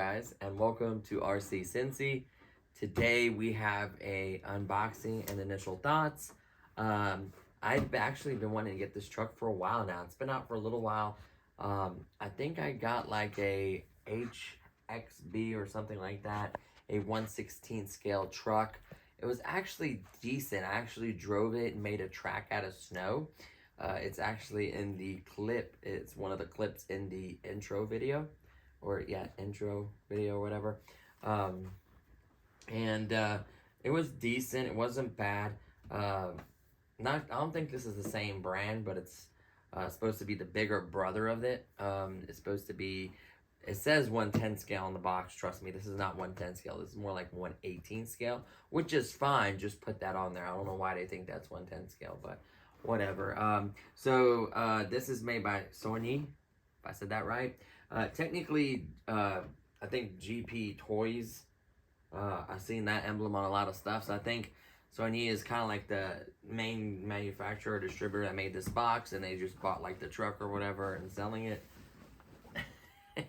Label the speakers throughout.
Speaker 1: guys, and welcome to RC Cincy. Today we have a unboxing and initial thoughts. I've actually been wanting to get this truck for a while now. It's been out for a little while. I think I got like a HXB or something like that, a 1/16 scale truck. It was actually decent. I actually drove it and made a track out of snow. It's actually in the clip. It's one of the clips in the intro video, or intro video or whatever. It was decent. It wasn't bad. I don't think this is the same brand, but it's supposed to be the bigger brother of it. It's supposed to be. It says 110 scale on the box. Trust me, this is not 110 scale. This is more like 118 scale, which is fine. Just put that on there. I don't know why they think that's 110 scale, but whatever. This is made by Sony, if I said that right. Technically, I think GP Toys. I've seen that emblem on a lot of stuff, so I think Sony is kind of like the main manufacturer or distributor that made this box, and they just bought like the truck or whatever and selling it.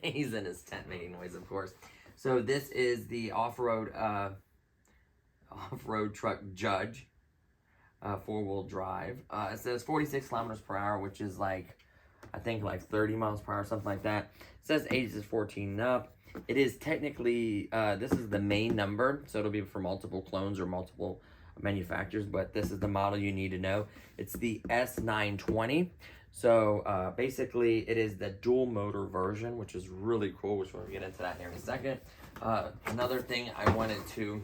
Speaker 1: He's in his tent making noise, of course. So this is the off-road truck Judge, 4-wheel drive. It says 46 kilometers per hour, which is like, I think like 30 miles per hour, something like that. It says ages 14 and up. It is technically, this is the main number, so it'll be for multiple clones or multiple manufacturers, but this is the model you need to know. It's the S920. So basically it is the dual motor version, which is really cool, which we'll get into that here in a second. Another thing I wanted to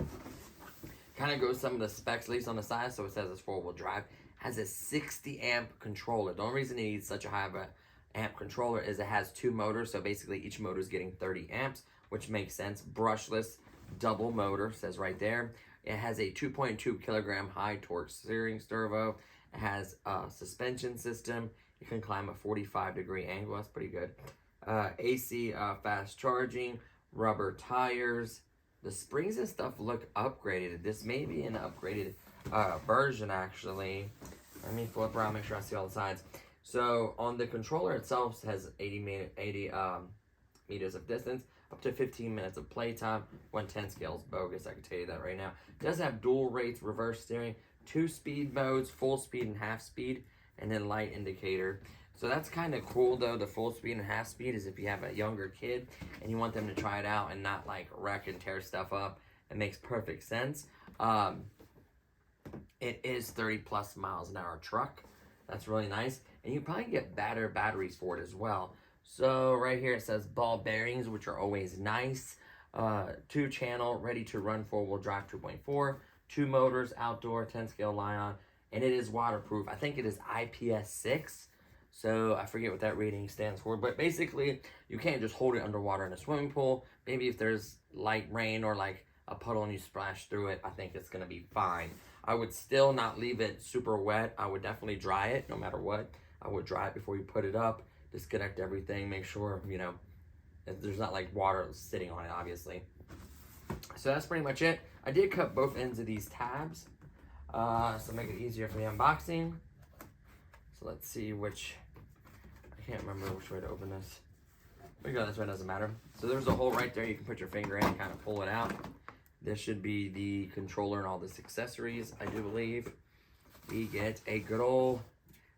Speaker 1: kind of go some of the specs, at least on the side. So it says it's 4-wheel drive, has a 60 amp controller. The only reason it needs such a high of a amp controller is it has 2 motors, so basically each motor is getting 30 amps, which makes sense. Brushless double motor, says right there. It has a 2.2 kilogram high torque steering servo. It has a suspension system. You can climb a 45-degree angle. That's pretty good. AC fast charging, rubber tires. The springs and stuff look upgraded. This may be an upgraded version, actually. Let me flip around, make sure I see all the sides. So on the controller itself, it has 80 meters of distance, up to 15 minutes of playtime. 110 scale is bogus, I can tell you that right now. It does have dual rates, reverse steering, 2 speed modes, full speed and half speed, and then light indicator. So that's kind of cool though. The full speed and half speed is if you have a younger kid and you want them to try it out and not like wreck and tear stuff up. It makes perfect sense. It is 30 plus miles an hour truck. That's really nice. And you probably get better batteries for it as well. So right here it says ball bearings, which are always nice. 2-channel, ready to run 4-wheel drive 2.4. 2 motors, outdoor, 10 scale Lion. And it is waterproof. I think it is IPS6. So I forget what that rating stands for. But basically, you can't just hold it underwater in a swimming pool. Maybe if there's light rain or like a puddle and you splash through it, I think it's going to be fine. I would still not leave it super wet. I would definitely dry it no matter what. I would dry it before you put it up. Disconnect everything. Make sure, you know, there's not like water sitting on it, obviously. So that's pretty much it. I did cut both ends of these tabs. So make it easier for the unboxing. So let's see which, I can't remember which way to open this. We go this way, doesn't matter. So there's a hole right there. You can put your finger in and kind of pull it out. This should be the controller and all this accessories, I do believe. We get a good old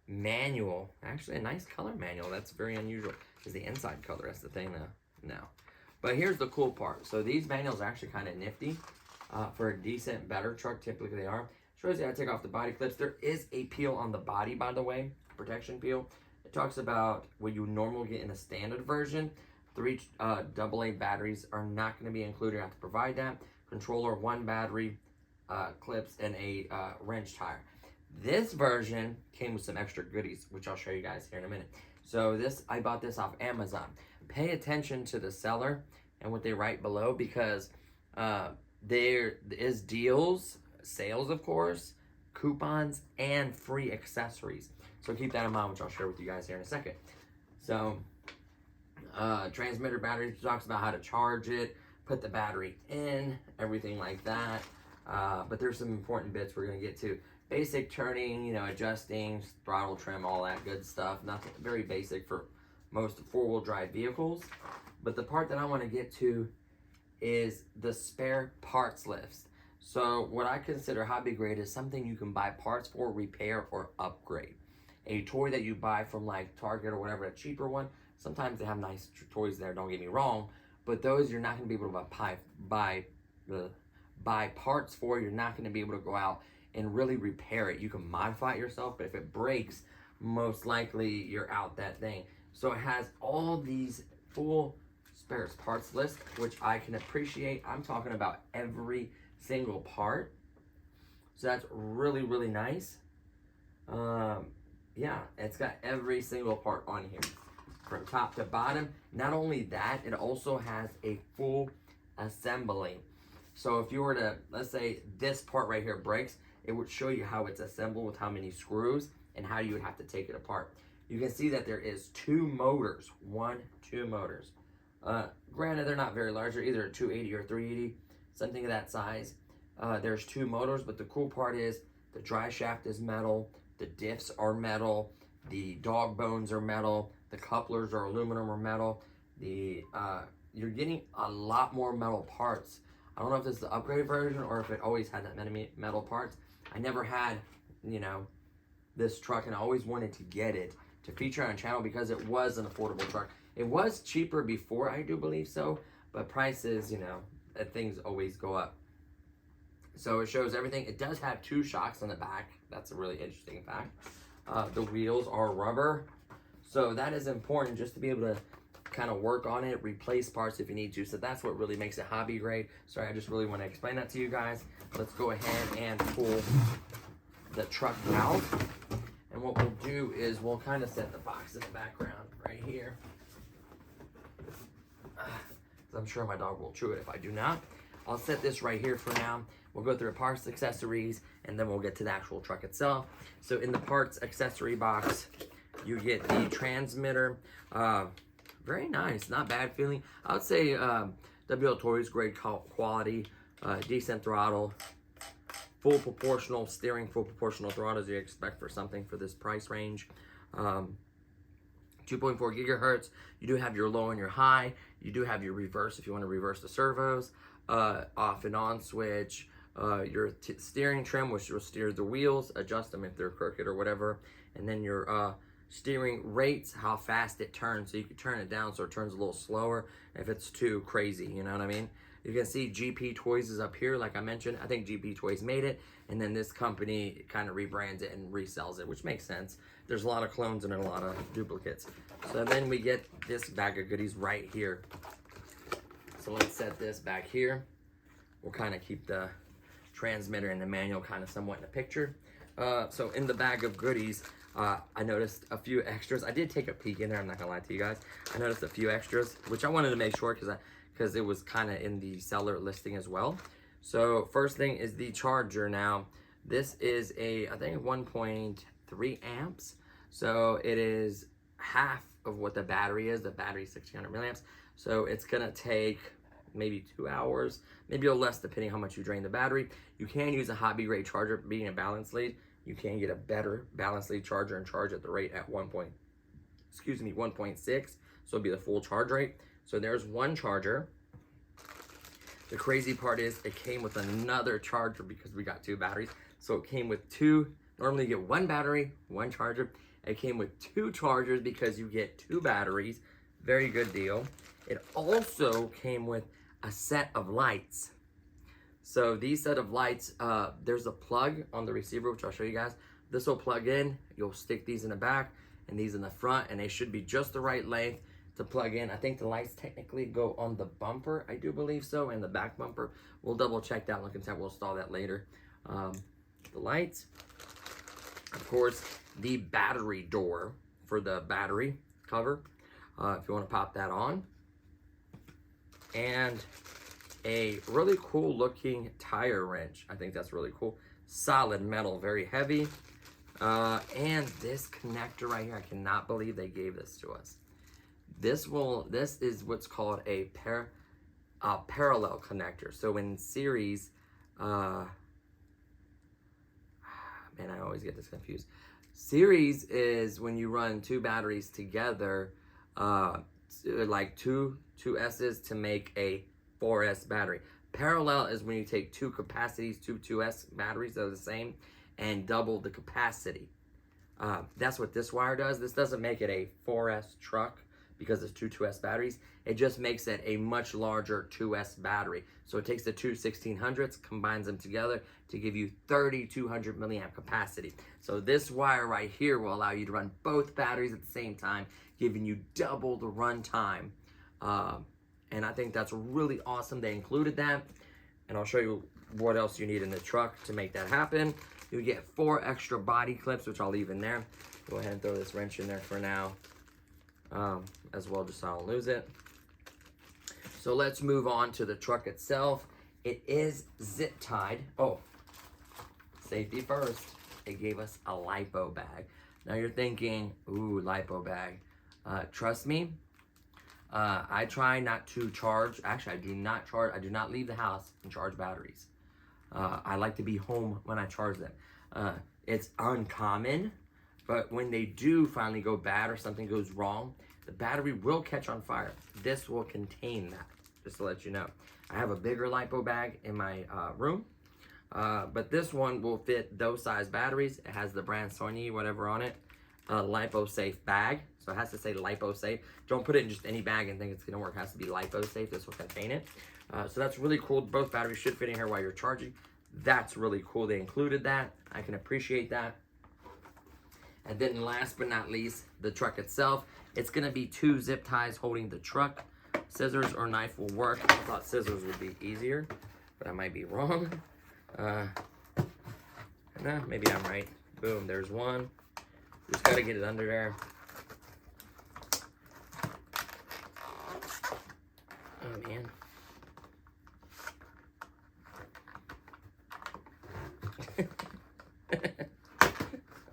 Speaker 1: manual. Actually, a nice color manual. That's very unusual. Is the inside color, that's the thing now. But here's the cool part. So these manuals are actually kind of nifty. For a decent, better truck, typically they are. Shows you how to take off the body clips. There is a peel on the body, by the way, protection peel. It talks about what you normally get in a standard version. 3 AA batteries are not going to be included. You have to provide that. Controller, 1 battery, clips, and a wrench tire. This version came with some extra goodies, which I'll show you guys here in a minute. So I bought this off Amazon. Pay attention to the seller and what they write below, because there is deals, sales of course, coupons, and free accessories. So keep that in mind, which I'll share with you guys here in a second. So transmitter battery talks about how to charge it, put the battery in, everything like that. But there's some important bits we're going to get to. Basic turning, you know, adjusting, throttle trim, all that good stuff. Nothing, very basic for most 4-wheel drive vehicles. But the part that I want to get to is the spare parts list. So what I consider hobby grade is something you can buy parts for, repair, or upgrade. A toy that you buy from like Target or whatever, a cheaper one, sometimes they have nice toys there, don't get me wrong, but those you're not going to be able to buy parts for. You're not going to be able to go out and really repair it. You can modify it yourself, but if it breaks, most likely you're out that thing. So it has all these full spares parts list, which I can appreciate. I'm talking about every single part. So that's really, really nice. Yeah, it's got every single part on here from top to bottom. Not only that, it also has a full assembly. So if you were to, let's say this part right here breaks, it would show you how it's assembled with how many screws and how you would have to take it apart. You can see that there is 2 motors, 2 motors. Granted, they're not very large. They're either a 280 or 380, something of that size. There's 2 motors, but the cool part is the drive shaft is metal, the diffs are metal, the dog bones are metal, the couplers are aluminum or metal. You're getting a lot more metal parts. I don't know if this is the upgraded version or if it always had that many metal parts. I never had, you know, this truck, and I always wanted to get it to feature on a channel because it was an affordable truck. It was cheaper before, I do believe so, but prices, you know, things always go up. So it shows everything. It does have 2 shocks on the back. That's a really interesting fact. The wheels are rubber. So that is important just to be able to kind of work on it, replace parts if you need to. So that's what really makes it hobby grade. Sorry, I just really want to explain that to you guys. Let's go ahead and pull the truck out. And what we'll do is we'll kind of set the box in the background right here. I'm sure my dog will chew it if I do not. I'll set this right here for now. We'll go through the parts, accessories, and then we'll get to the actual truck itself. So in the parts accessory box, you get the transmitter. Very nice, not bad feeling. I would say WL Toys, great quality, decent throttle, full proportional steering, full proportional throttle as you expect for something for this price range. 2.4 gigahertz. You do have your low and your high. You do have your reverse if you want to reverse the servos, off and on switch, your steering trim, which will steer the wheels, adjust them if they're crooked or whatever, and then your steering rates, how fast it turns, so you can turn it down so it turns a little slower if it's too crazy, you know what I mean? You can see GP Toys is up here, like I mentioned. I think GP Toys made it, and then this company kind of rebrands it and resells it, which makes sense. There's a lot of clones and a lot of duplicates. So then we get this bag of goodies right here. So let's set this back here. We'll kind of keep the transmitter and the manual kind of somewhat in the picture. So in the bag of goodies, I noticed a few extras. I did take a peek in there, I'm not gonna lie to you guys. I noticed a few extras, which I wanted to make sure because it was kind of in the seller listing as well. So first thing is the charger. Now, this is a, I think 1.3 amps. So it is half of what the battery is. The battery is 1600 milliamps. So it's gonna take maybe 2 hours, maybe a little less depending how much you drain the battery. You can use a hobby grade charger. Being a balance lead, you can get a better balance lead charger and charge at the rate at 1.6. So it'll be the full charge rate. So there's one charger. The crazy part is it came with another charger because we got 2 batteries. So it came with 2. Normally you get 1 battery, 1 charger. It came with 2 chargers because you get 2 batteries. Very good deal. It also came with a set of lights. So these set of lights, there's a plug on the receiver, which I'll show you guys. This will plug in. You'll stick these in the back and these in the front, and they should be just the right length to plug in. I think the lights technically go on the bumper, I do believe so, and the back bumper. We'll double check that, look inside, we'll install that later. The lights, of course, the battery door for the battery cover, if you want to pop that on, and a really cool looking tire wrench. I think that's really cool. Solid metal, very heavy. And this connector right here, I cannot believe they gave this to us. This is what's called a parallel connector. So in series, man, I always get this confused. Series is when you run 2 batteries together, like two S's to make a 4S battery. Parallel is when you take two capacities, two 2S batteries that are the same, and double the capacity. That's what this wire does. This doesn't make it a 4S truck because it's two 2S batteries. It just makes it a much larger 2S battery. So it takes the two 1600s, combines them together to give you 3200 milliamp capacity. So this wire right here will allow you to run both batteries at the same time, giving you double the run time. And I think that's really awesome. They included that. And I'll show you what else you need in the truck to make that happen. You get 4 extra body clips, which I'll leave in there. Go ahead and throw this wrench in there for now, as well, just so I don't lose it. So let's move on to the truck itself. It is zip tied. Oh, safety first. It gave us a lipo bag. Now you're thinking, ooh, lipo bag. Trust me, I try not to charge. Actually, I do not charge. I do not leave the house and charge batteries. I like to be home when I charge them. It's uncommon, but when they do finally go bad or something goes wrong, the battery will catch on fire. This will contain that, just to let you know. I have a bigger lipo bag in my room, but this one will fit those size batteries. It has the brand Sony, whatever on it, lipo safe bag. So it has to say lipo safe. Don't put it in just any bag and think it's gonna work. It has to be lipo safe. This will contain it. So that's really cool. Both batteries should fit in here while you're charging. That's really cool. They included that. I can appreciate that. And then last but not least, the truck itself. It's gonna be 2 zip ties holding the truck. Scissors or knife will work. I thought scissors would be easier, but I might be wrong. Nah, maybe I'm right. Boom, there's one. Just gotta get it under there. Oh man.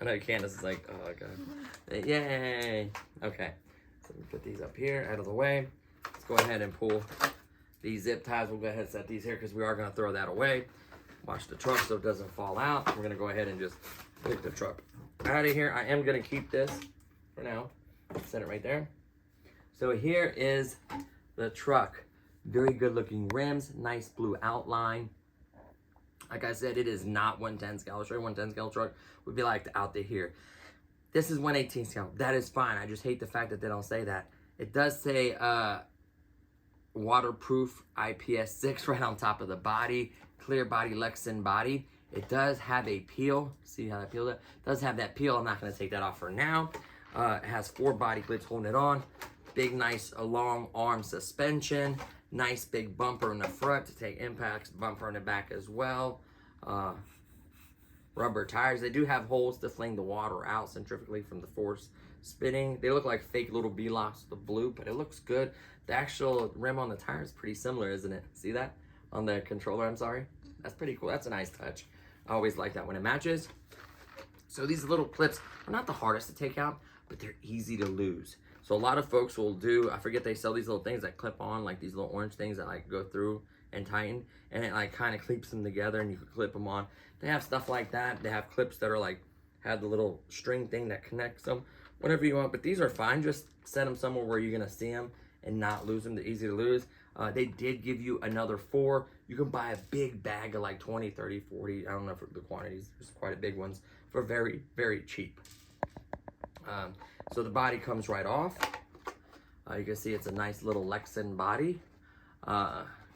Speaker 1: I know Candace is like, oh god. Yay! Okay. So we put these up here out of the way. Let's go ahead and pull these zip ties. We'll go ahead and set these here because we are going to throw that away. Watch the truck so it doesn't fall out. We're going to go ahead and just pick the truck out of here. I am going to keep this for now. Set it right there. So here is the truck. Very good looking rims. Nice blue outline. Like I said, it is not 110 scale. I'll show you 110 scale truck would be like out to here. This is 118 scale. That is fine. I just hate the fact that they don't say that. It does say waterproof IPS6 right on top of the body. Clear body, Lexan body. It does have a peel. See how that peeled it? It does have that peel. I'm not going to take that off for now. It has 4 body clips holding it on. Big, nice, long arm suspension. Nice big bumper in the front to take impacts. Bumper in the back as well. Rubber tires. They do have holes to fling the water out centrifugally from the force spinning. They look like fake little B-locks, the blue, but it looks good. The actual rim on the tire is pretty similar, isn't it? See that? On the controller, I'm sorry. That's pretty cool. That's a nice touch. I always like that when it matches. So these little clips are not the hardest to take out, but they're easy to lose. So a lot of folks will do, I forget they sell these little things that clip on, like these little orange things that like go through and tighten, and it like kind of clips them together and you can clip them on. They have stuff like that. They have clips that are like, have the little string thing that connects them, whatever you want, but these are fine. Just set them somewhere where you're gonna see them and not lose them. They're easy to lose. They did give you another 4. You can buy a big bag of like 20, 30, 40, I don't know for the quantities, there's quite a big ones, for very, very cheap. So the body comes right off. You can see it's a nice little Lexan body.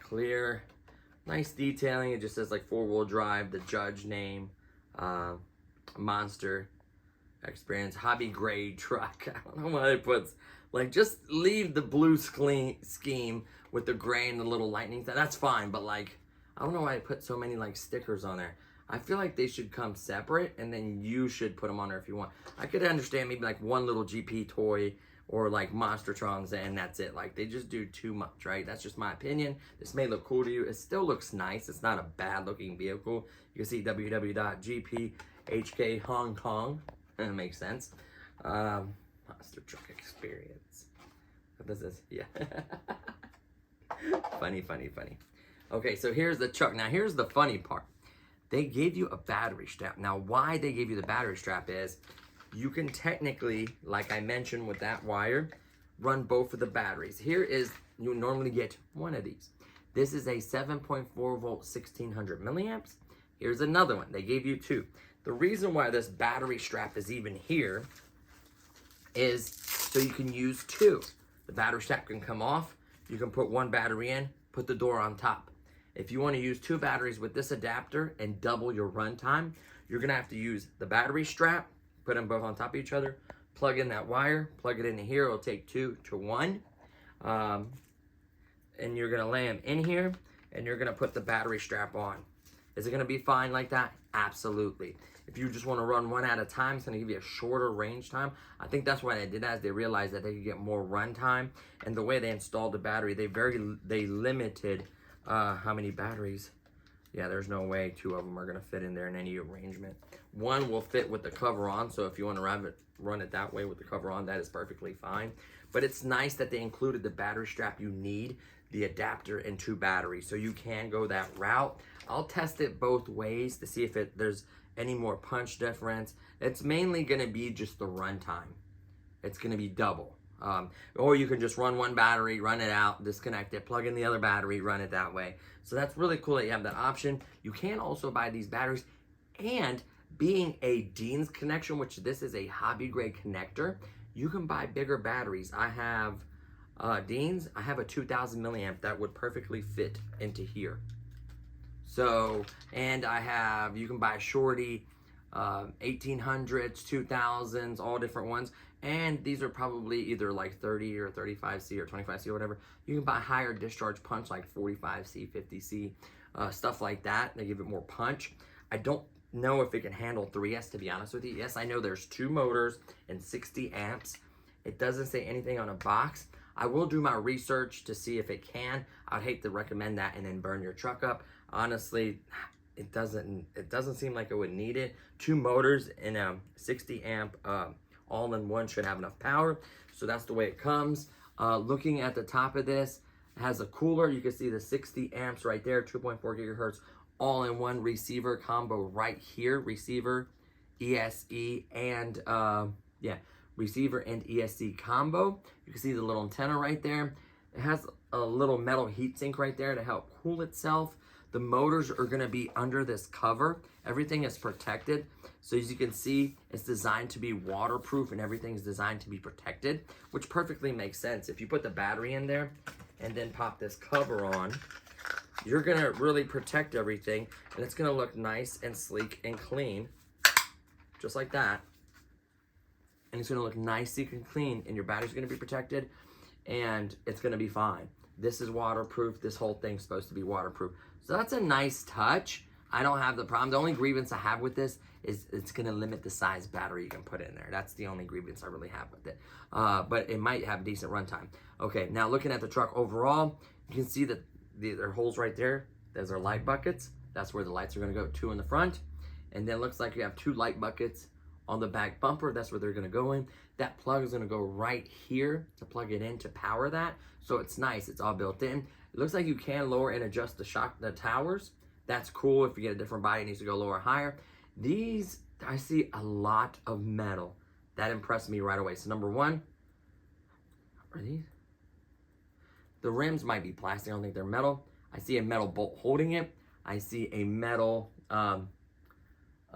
Speaker 1: Clear, nice detailing. It just says like 4-wheel drive, the Judge name, Monster Experience, hobby grade truck. I don't know why it puts, like, just leave the blue scheme with the gray and the little lightning. That's fine, but like, I don't know why I put so many like stickers on there. I feel like they should come separate and then you should put them on there if you want. I could understand maybe like one little GP toy or like Monstertrons and that's it. Like they just do too much, right? That's just my opinion. This may look cool to you. It still looks nice. It's not a bad looking vehicle. You can see www.gphk Hong Kong. That makes sense. Monster Truck Experience. What is this? Yeah. Funny, funny, funny. Okay, so here's the truck. Now here's the funny part. They gave you a battery strap. Now, why they gave you the battery strap is you can technically, like I mentioned with that wire, run both of the batteries. Here is, you normally get one of these. This is a 7.4 volt, 1600 milliamps. Here's another one. They gave you two. The reason why this battery strap is even here is so you can use two. The battery strap can come off. You can put one battery in, put the door on top. If you want to use two batteries with this adapter and double your runtime, you're going to have to use the battery strap, put them both on top of each other, plug in that wire, plug it into here. It'll take 2 to 1. And you're going to lay them in here, and you're going to put the battery strap on. Is it going to be fine like that? Absolutely. If you just want to run one at a time, it's going to give you a shorter range time. I think that's why they did that, is they realized that they could get more run time. And the way they installed the battery, they limited how many batteries. Yeah, there's no way two of them are going to fit in there in any arrangement. One will fit with the cover on, so if you want to run it that way with the cover on, that is perfectly fine. But it's nice that they included the battery strap you need, the adapter, and two batteries, so you can go that route. I'll test it both ways to see if there's any more punch difference. It's mainly going to be just the runtime. It's going to be double. Or you can just run one battery, run it out, disconnect it, plug in the other battery, run it that way. So that's really cool that you have that option. You can also buy these batteries, and being a Dean's connection, which this is a hobby grade connector, you can buy bigger batteries. I have Dean's, I have a 2000 milliamp that would perfectly fit into here. So, and I have, you can buy Shorty, 1800s, 2000s, all different ones. And these are probably either like 30 or 35C or 25C or whatever. You can buy higher discharge punch like 45C, 50C, stuff like that. They give it more punch. I don't know if it can handle 3S, to be honest with you. Yes, I know there's 2 motors and 60 amps. It doesn't say anything on a box. I will do my research to see if it can. I'd hate to recommend that and then burn your truck up. Honestly, it doesn't seem like it would need it. 2 motors and a 60 amp all-in-one should have enough power. So that's the way it comes. Looking at the top of this, it has a cooler. You can see the 60 amps right there, 2.4 gigahertz all-in-one receiver combo right here. Receiver, ESC, and receiver and ESC combo. You can see the little antenna right there. It has a little metal heatsink right there to help cool itself. The motors are going to be under this cover. Everything is protected. So as you can see, it's designed to be waterproof and everything's designed to be protected, which perfectly makes sense. If you put the battery in there and then pop this cover on, you're going to really protect everything, and it's going to look nice and sleek and clean, just like that. And it's going to look nice and clean, and your battery's going to be protected, and it's going to be fine. This is waterproof. This whole thing's supposed to be waterproof. So that's a nice touch. I don't have the problem. The only grievance I have with this is it's going to limit the size battery you can put in there. That's the only grievance I really have with it. But it might have decent runtime. Okay, now looking at the truck overall, you can see that there are holes right there. Those are light buckets. That's where the lights are going to go. 2 in the front. And then it looks like you have 2 light buckets on the back bumper. That's where they're going to go in. That plug is going to go right here to plug it in to power that. So it's nice. It's all built in. It looks like you can lower and adjust the towers. That's cool. If you get a different body, it needs to go lower or higher. These, I see a lot of metal. That impressed me right away. So number one, are these? The rims might be plastic. I don't think they're metal. I see a metal bolt holding it. I see a metal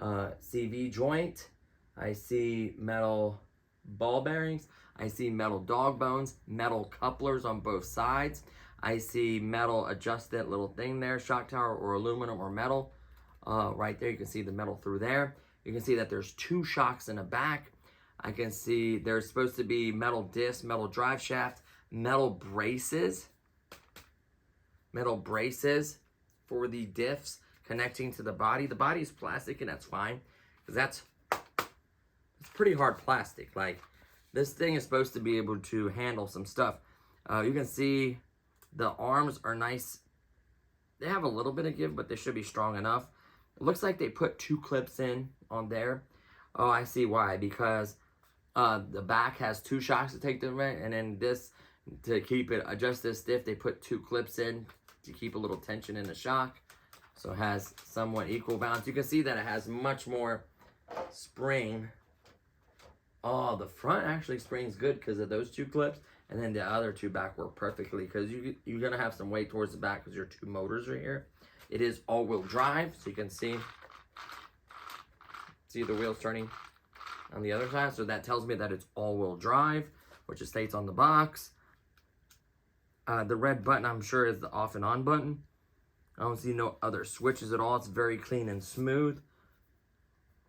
Speaker 1: CV joint. I see metal ball bearings. I see metal dog bones, metal couplers on both sides. I see metal adjusted little thing there, shock tower or aluminum or metal. Right there, you can see the metal through there. You can see that there's 2 shocks in the back. I can see there's supposed to be metal disc, metal drive shaft, metal braces for the diffs connecting to the body. The body is plastic, and that's fine, because it's pretty hard plastic. Like, this thing is supposed to be able to handle some stuff. You can see the arms are nice. They have a little bit of give, but they should be strong enough. It looks like they put 2 clips in on there. Oh, I see why. Because the back has 2 shocks to take the rent, and then this, to keep it adjusted stiff, they put 2 clips in to keep a little tension in the shock. So it has somewhat equal balance. You can see that it has much more spring. Oh, the front actually springs good because of those 2 clips. and then the other two back work perfectly because you're gonna have some weight towards the back because your two motors are here. It is all-wheel drive, so you can see the wheels turning on the other side. So that tells me that it's all-wheel drive, which it states on the box. The red button, I'm sure, is the off and on button. I don't see no other switches at all. It's very clean and smooth.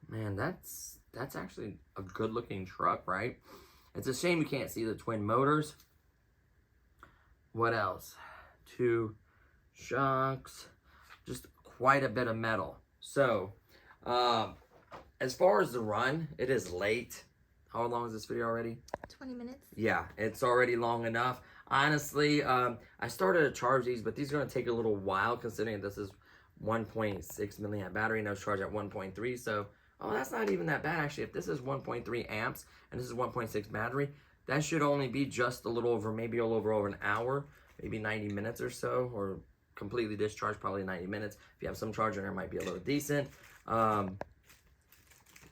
Speaker 1: Man, that's actually a good-looking truck, right? It's a shame you can't see the twin motors. What else? Two shocks. Just quite a bit of metal. So, as far as the run, it is late. How long is this video already?
Speaker 2: 20 minutes.
Speaker 1: Yeah, it's already long enough. Honestly, I started to charge these, but these are going to take a little while considering this is 1.6 milliamp battery and I was charged at 1.3. So, oh, that's not even that bad actually. If this is 1.3 amps and this is 1.6 battery, that should only be just a little over, maybe over an hour, maybe 90 minutes or so, or completely discharged, probably 90 minutes. If you have some charge in there, it might be a little decent. The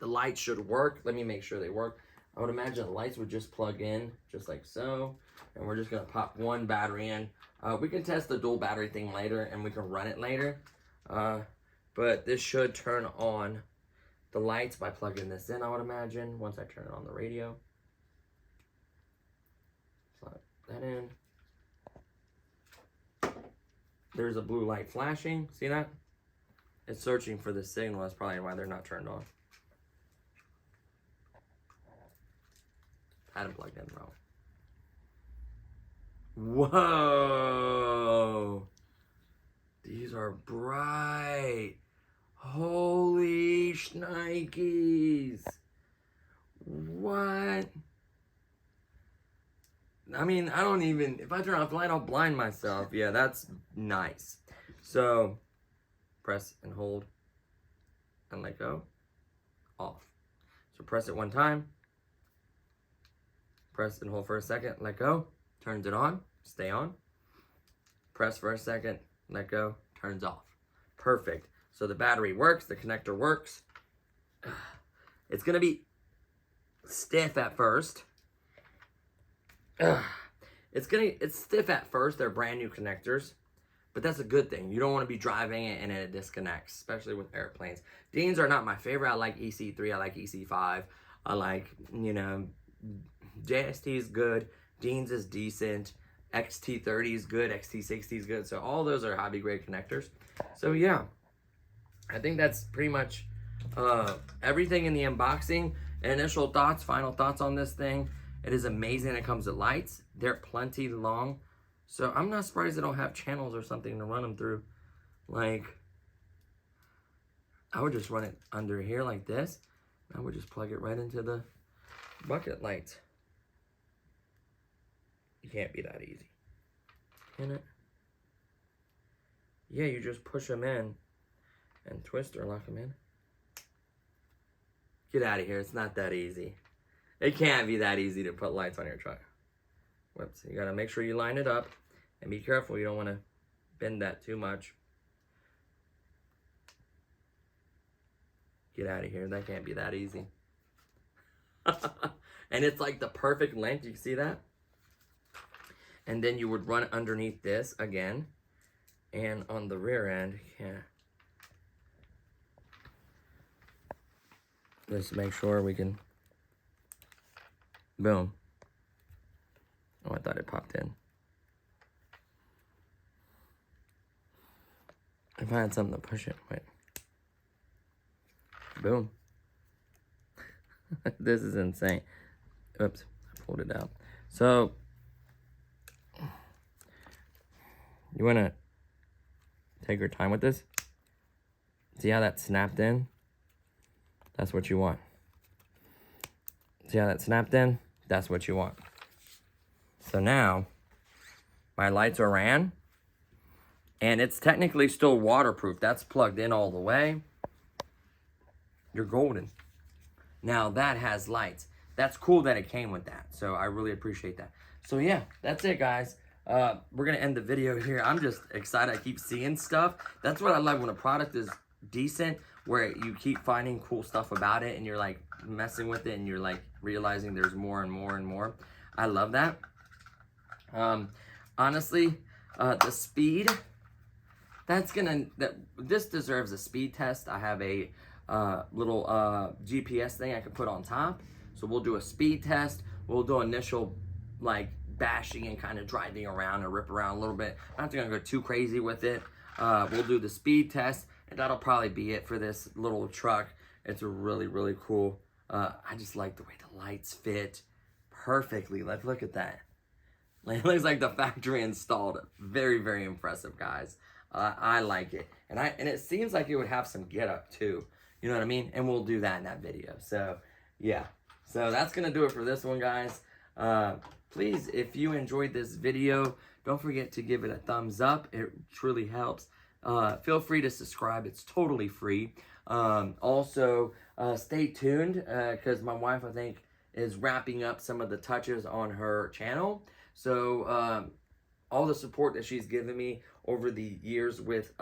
Speaker 1: lights should work. Let me make sure they work. I would imagine the lights would just plug in, just like so. And we're just gonna pop one battery in. We can test the dual battery thing later and we can run it later. But this should turn on the lights by plugging this in, I would imagine, once I turn it on the radio. Plug that in. There's a blue light flashing. See that? It's searching for the signal. That's probably why they're not turned on. Had them plugged in, bro. Whoa! These are bright. Holy shnikes. What? I mean, I don't even, if I turn off the light, I'll blind myself. Yeah, that's nice. So, press and hold and let go. Off. So press it one time. Press and hold for a second, let go. Turns it on, stay on. Press for a second, let go, turns off. Perfect. So the battery works, the connector works. It's gonna be stiff at first. It's stiff at first. They're brand new connectors, but that's a good thing. You don't want to be driving it and it disconnects, especially with airplanes. Deans are not my favorite. I like EC3, I like EC5. I like, you know, JST is good, Deans is decent, XT30 is good, XT60 is good. So all those are hobby grade connectors. So yeah, I think that's pretty much everything in the unboxing. Initial thoughts, final thoughts on this thing. It is amazing. It comes with lights. They're plenty long. So I'm not surprised they don't have channels or something to run them through. Like, I would just run it under here like this. I would just plug it right into the bucket lights. It can't be that easy, can it? Yeah, you just push them in and twist or lock them in. Get out of here. It's not that easy. It can't be that easy to put lights on your truck. Whoops. You gotta make sure you line it up and be careful. You don't want to bend that too much. Get out of here. That can't be that easy. And it's like the perfect length. You can see that? And then you would run underneath this again. And on the rear end, yeah. Let's make sure we can. Boom. Oh, I thought it popped in. If I had something to push it, wait. Boom. This is insane. Oops, I pulled it out. So, you want to take your time with this? See how that snapped in? That's what you want. See how that snapped in? That's what you want. So now, my lights are ran, and it's technically still waterproof. That's plugged in all the way. You're golden. Now that has lights. That's cool that it came with that. So I really appreciate that. So yeah, that's it, guys. We're gonna end the video here. I'm just excited. I keep seeing stuff. That's what I love when a product is decent, where you keep finding cool stuff about it and you're like messing with it and you're like realizing there's more and more and more. I love that. Honestly, the speed, this deserves a speed test. I have a little GPS thing I can put on top. So we'll do a speed test. We'll do initial like bashing and kind of driving around and rip around a little bit. I'm not gonna go too crazy with it. We'll do the speed test, and that'll probably be it for this little truck. It's really, really cool. I just like the way the lights fit perfectly. Like, look at that. Like, it looks like the factory installed it. Very, very impressive, guys. I like it. And it seems like it would have some get up too. You know what I mean? And we'll do that in that video. So, yeah. So that's going to do it for this one, guys. Please, if you enjoyed this video, don't forget to give it a thumbs up. It truly helps. Feel free to subscribe. It's totally free. Also, stay tuned because my wife, I think, is wrapping up some of the touches on her channel. So all the support that she's given me over the years with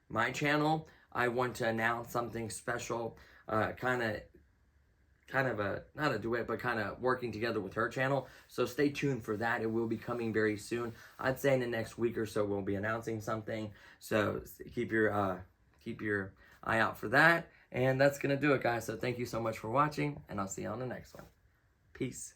Speaker 1: my channel, I want to announce something special, kind of a, not a duet, but kind of working together with her channel. So stay tuned for that. It will be coming very soon. I'd say in the next week or so we'll be announcing something. So keep your eye out for that. And that's going to do it, guys. So thank you so much for watching, and I'll see you on the next one. Peace.